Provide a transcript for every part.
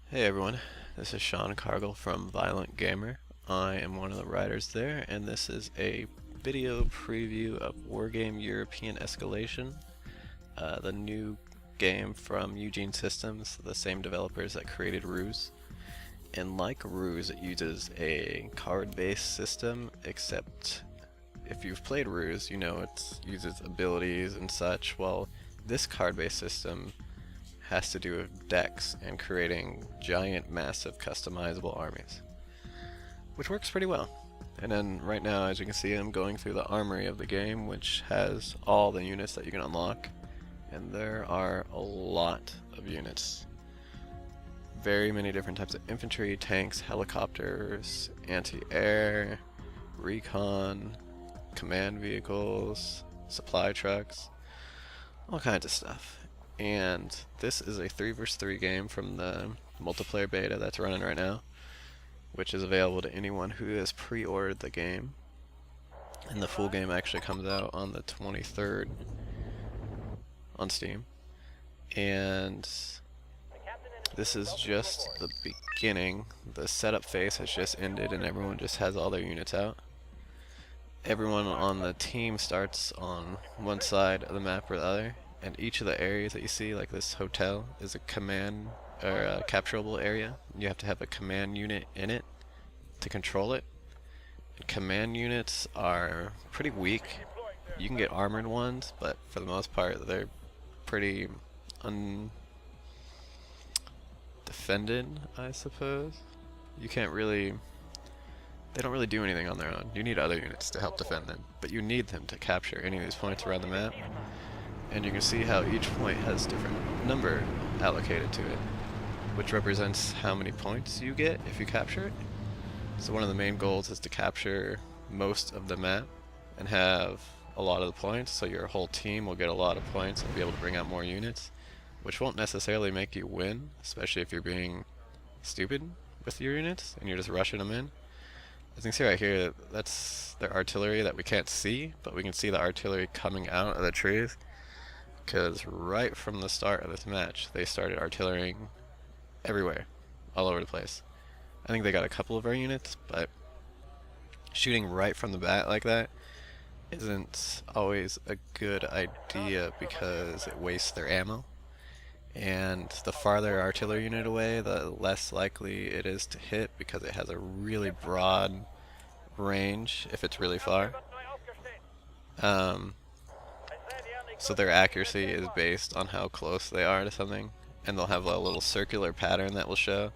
Hey everyone, this is Sean Cargill from Violent Gamer. I am one of the writers there, and this is a video preview of Wargame European Escalation, the new game from Eugen Systems, the same developers that created Ruse. And like Ruse, it uses a card-based system, except if you've played Ruse, you know it uses abilities and such, while this card-based system has to do with decks and creating giant, massive, customizable armies, which works pretty well. And then right now, as you can see, I'm going through the armory of the game, which has all the units that you can unlock, and there are a lot of units. Very many different types of infantry, tanks, helicopters, anti-air, recon, command vehicles, supply trucks, all kinds of stuff. And this is a 3 vs 3 game from the multiplayer beta that's running right now, which is available to anyone who has pre-ordered the game. And the full game actually comes out on the 23rd on Steam. And this is just the beginning. The setup phase has just ended and everyone just has all their units out. Everyone on the team starts on one side of the map or the other, and each of the areas that you see, like this hotel, is a command or a capturable area. You have to have a command unit in it to control it. And command units are pretty weak. You can get armored ones, but for the most part they're pretty undefended, I suppose. You can't really... They don't really do anything on their own. You need other units to help defend them, but you need them to capture any of these points around the map. And you can see how each point has different number allocated to it, which represents how many points you get if you capture it. So one of the main goals is to capture most of the map and have a lot of the points, so your whole team will get a lot of points and be able to bring out more units, which won't necessarily make you win, especially if you're being stupid with your units and you're just rushing them in. As you can see right here, that's their artillery that we can't see, but we can see the artillery coming out of the trees, because right from the start of this match they started artillerying everywhere, all over the place. I think they got a couple of our units, but shooting right from the bat like that isn't always a good idea because it wastes their ammo. And the farther artillery unit away, the less likely it is to hit because it has a really broad range if it's really far. So their accuracy is based on how close they are to something, and they'll have a little circular pattern that will show.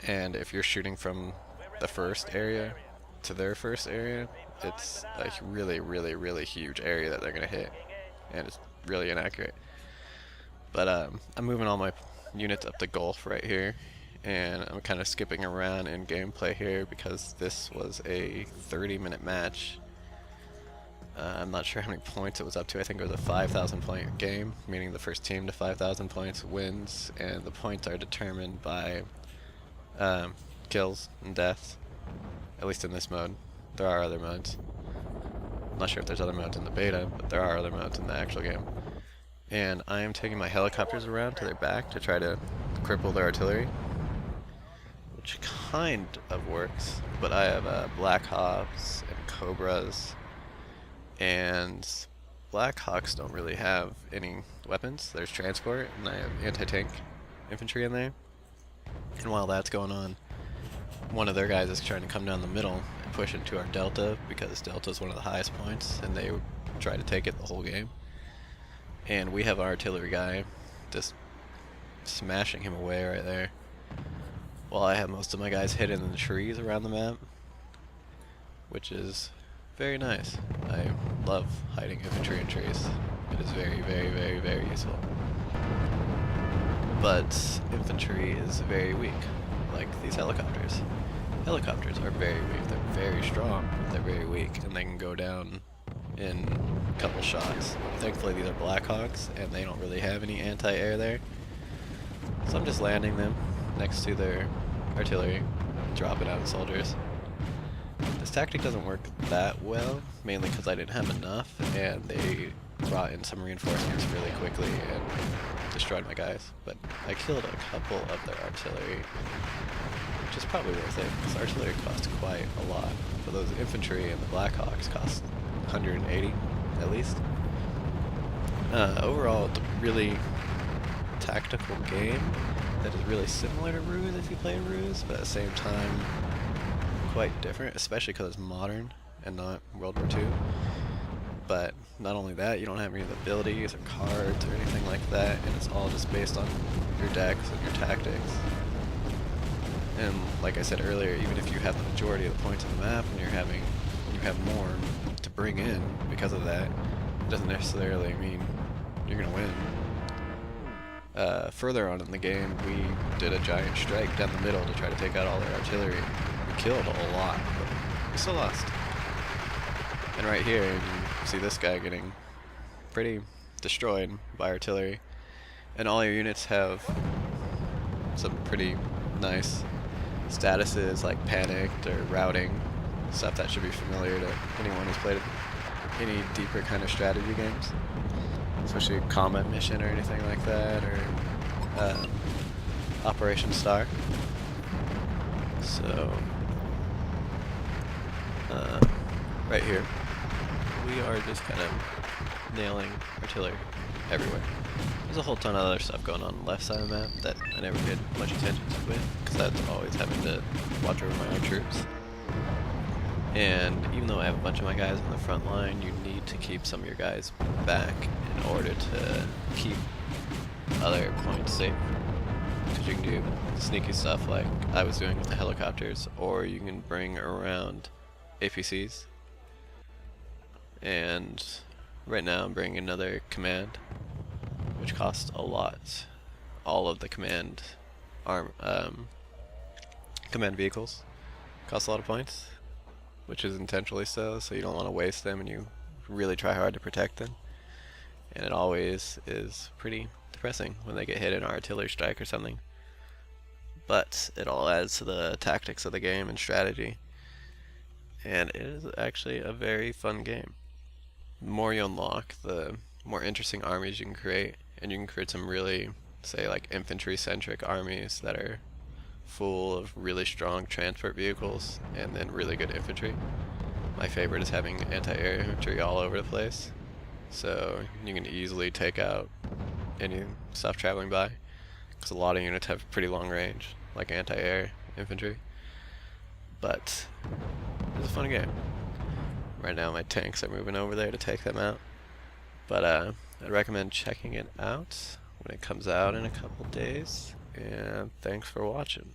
And if you're shooting from the first area to their first area, it's a really, really, really huge area that they're going to hit, and it's really inaccurate. But I'm moving all my units up the Gulf right here, and I'm kind of skipping around in gameplay here because this was a 30-minute match. I'm not sure how many points it was up to. I think it was a 5,000 point game, meaning the first team to 5,000 points wins, and the points are determined by kills and deaths, at least in this mode. There are other modes. I'm not sure if there's other modes in the beta, but there are other modes in the actual game. And I am taking my helicopters around to their back to try to cripple their artillery, which kind of works, but I have Black Hawks and Cobras, and Black Hawks don't really have any weapons. There's transport, and I have anti-tank infantry in there. And while that's going on, one of their guys is trying to come down the middle and push into our Delta, because Delta is one of the highest points, and they try to take it the whole game. And we have our artillery guy just smashing him away right there, while I have most of my guys hidden in the trees around the map, which is very nice. I love hiding infantry in trees. It is very, very, very, very useful. But infantry is very weak, like these helicopters. Helicopters are very weak. They're very strong, but they're very weak, and they can go down in a couple shots. Thankfully these are Black Hawks, and they don't really have any anti-air there. So I'm just landing them next to their artillery, dropping out soldiers. This tactic doesn't work that well, mainly because I didn't have enough, and they brought in some reinforcements really quickly and destroyed my guys, but I killed a couple of their artillery, which is probably worth it, because artillery costs quite a lot. But those infantry and the Blackhawks cost 180 at least. Overall, it's a really tactical game that is really similar to Ruse if you play Ruse, but at the same time quite different, especially because it's modern and not World War II. But not only that, you don't have any of the abilities or cards or anything like that, and it's all just based on your decks and your tactics. And like I said earlier, even if you have the majority of the points on the map and you have more to bring in because of that, it doesn't necessarily mean you're gonna win. Further on in the game, we did a giant strike down the middle to try to take out all their artillery. We killed a lot, but we still lost. And right here, you see this guy getting pretty destroyed by artillery. And all your units have some pretty nice statuses like panicked or routing, stuff that should be familiar to anyone who's played any deeper kind of strategy games, especially a combat mission or anything like that, or Operation Star. So, right here, we are just kind of nailing artillery everywhere. There's a whole ton of other stuff going on the left side of the map that I never paid much attention to with, because that's always having to watch over my own troops. And even though I have a bunch of my guys on the front line, you need to keep some of your guys back in order to keep other points safe. Because you can do sneaky stuff like I was doing with the helicopters, or you can bring around APCs. And right now I'm bringing another command, which costs a lot. All of the command vehicles cost a lot of points, which is intentionally so you don't want to waste them and you really try hard to protect them. And it always is pretty depressing when they get hit in an artillery strike or something. But it all adds to the tactics of the game and strategy. And it is actually a very fun game. The more you unlock, the more interesting armies you can create, and you can create some really, say, like infantry-centric armies that are full of really strong transport vehicles and then really good infantry. My favorite is having anti-air infantry all over the place, so you can easily take out any stuff traveling by, because a lot of units have pretty long range, like anti-air infantry. But it's a fun game. Right now my tanks are moving over there to take them out, but I'd recommend checking it out when it comes out in a couple days, and thanks for watching.